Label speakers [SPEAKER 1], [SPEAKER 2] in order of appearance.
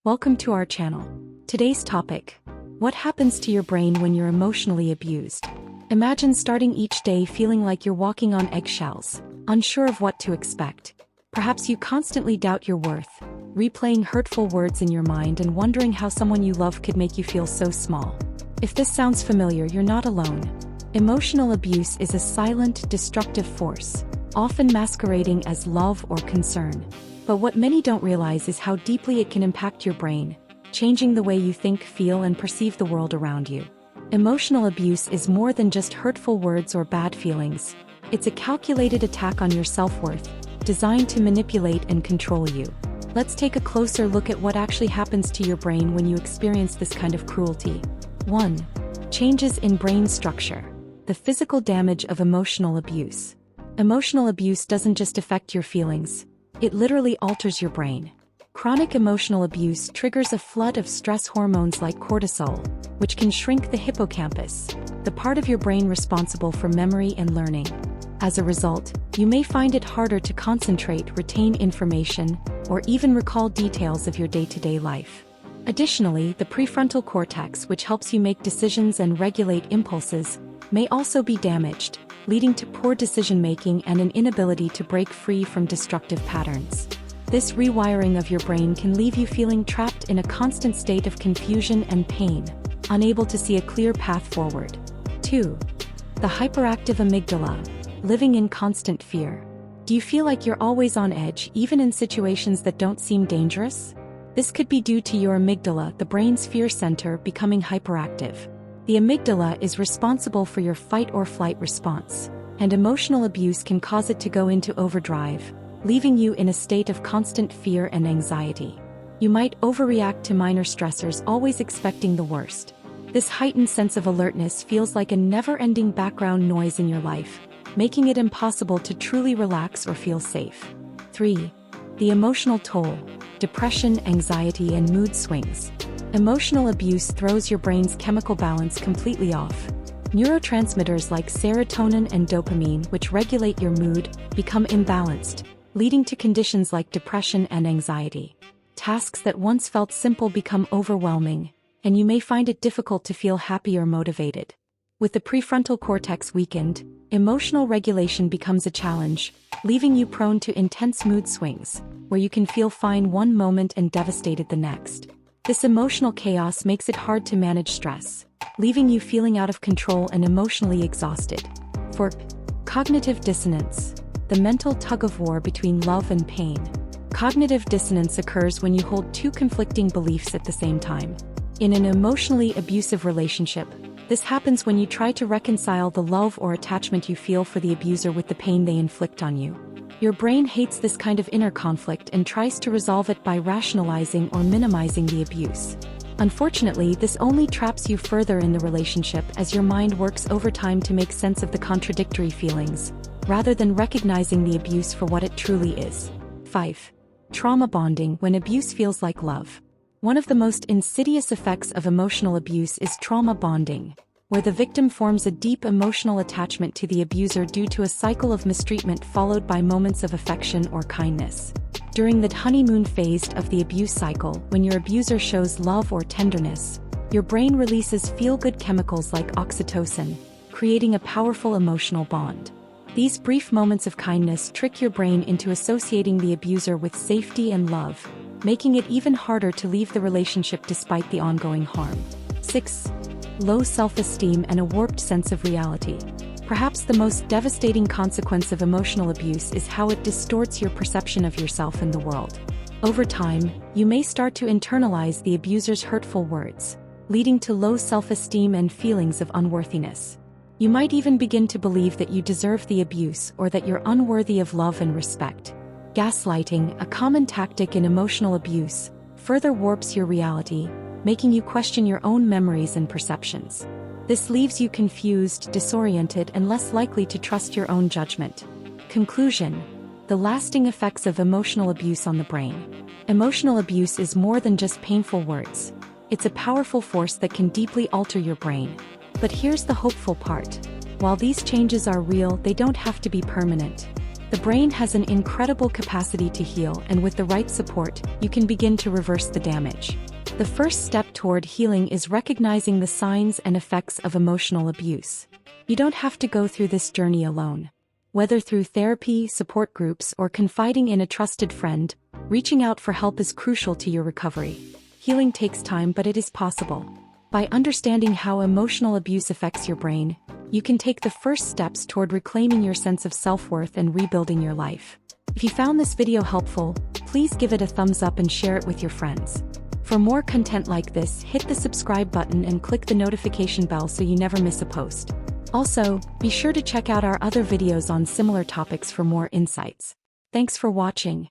[SPEAKER 1] Welcome to our channel. Today's topic: what happens to your brain when you're emotionally abused? Imagine starting each day feeling like you're walking on eggshells, unsure of what to expect. Perhaps you constantly doubt your worth, replaying hurtful words in your mind and wondering how someone you love could make you feel so small. If this sounds familiar, you're not alone. Emotional abuse is a silent, destructive force, often masquerading as love or concern. But what many don't realize is how deeply it can impact your brain, changing the way you think, feel, and perceive the world around you. Emotional abuse is more than just hurtful words or bad feelings. It's a calculated attack on your self-worth, designed to manipulate and control you. Let's take a closer look at what actually happens to your brain when you experience this kind of cruelty. 1. Changes in brain structure. The physical damage of emotional abuse. Emotional abuse doesn't just affect your feelings. It literally alters your brain. Chronic emotional abuse triggers a flood of stress hormones like cortisol, which can shrink the hippocampus, the part of your brain responsible for memory and learning. As a result, you may find it harder to concentrate, retain information, or even recall details of your day-to-day life. Additionally, the prefrontal cortex, which helps you make decisions and regulate impulses, may also be damaged, leading to poor decision-making and an inability to break free from destructive patterns. This rewiring of your brain can leave you feeling trapped in a constant state of confusion and pain, unable to see a clear path forward. 2. The hyperactive amygdala, living in constant fear. Do you feel like you're always on edge, even in situations that don't seem dangerous? This could be due to your amygdala, the brain's fear center, becoming hyperactive. The amygdala is responsible for your fight-or-flight response, and emotional abuse can cause it to go into overdrive, leaving you in a state of constant fear and anxiety. You might overreact to minor stressors, always expecting the worst. This heightened sense of alertness feels like a never-ending background noise in your life, making it impossible to truly relax or feel safe. 3. The emotional toll. Depression, anxiety, and mood swings. Emotional abuse throws your brain's chemical balance completely off. Neurotransmitters like serotonin and dopamine, which regulate your mood, become imbalanced, leading to conditions like depression and anxiety. Tasks that once felt simple become overwhelming, and you may find it difficult to feel happy or motivated. With the prefrontal cortex weakened, emotional regulation becomes a challenge, leaving you prone to intense mood swings, where you can feel fine one moment and devastated the next. This emotional chaos makes it hard to manage stress, leaving you feeling out of control and emotionally exhausted. 4. Cognitive dissonance. The mental tug-of-war between love and pain. Cognitive dissonance occurs when you hold two conflicting beliefs at the same time. In an emotionally abusive relationship, this happens when you try to reconcile the love or attachment you feel for the abuser with the pain they inflict on you. Your brain hates this kind of inner conflict and tries to resolve it by rationalizing or minimizing the abuse. Unfortunately, this only traps you further in the relationship as your mind works overtime to make sense of the contradictory feelings, rather than recognizing the abuse for what it truly is. 5. Trauma bonding. When abuse feels like love. One of the most insidious effects of emotional abuse is trauma bonding, where the victim forms a deep emotional attachment to the abuser due to a cycle of mistreatment followed by moments of affection or kindness. During the honeymoon phase of the abuse cycle, when your abuser shows love or tenderness, your brain releases feel-good chemicals like oxytocin, creating a powerful emotional bond. These brief moments of kindness trick your brain into associating the abuser with safety and love, making it even harder to leave the relationship despite the ongoing harm. 6. Low self-esteem and a warped sense of reality. Perhaps the most devastating consequence of emotional abuse is how it distorts your perception of yourself and the world. Over time, you may start to internalize the abuser's hurtful words, leading to low self-esteem and feelings of unworthiness. You might even begin to believe that you deserve the abuse or that you're unworthy of love and respect. Gaslighting, a common tactic in emotional abuse, further warps your reality, making you question your own memories and perceptions. This leaves you confused, disoriented, and less likely to trust your own judgment. Conclusion: the lasting effects of emotional abuse on the brain. Emotional abuse is more than just painful words. It's a powerful force that can deeply alter your brain. But here's the hopeful part. While these changes are real, they don't have to be permanent. The brain has an incredible capacity to heal, and with the right support, you can begin to reverse the damage. The first step toward healing is recognizing the signs and effects of emotional abuse. You don't have to go through this journey alone. Whether through therapy, support groups, or confiding in a trusted friend, reaching out for help is crucial to your recovery. Healing takes time, but it is possible. By understanding how emotional abuse affects your brain, you can take the first steps toward reclaiming your sense of self-worth and rebuilding your life. If you found this video helpful, please give it a thumbs up and share it with your friends. For more content like this, hit the subscribe button and click the notification bell so you never miss a post. Also, be sure to check out our other videos on similar topics for more insights. Thanks for watching.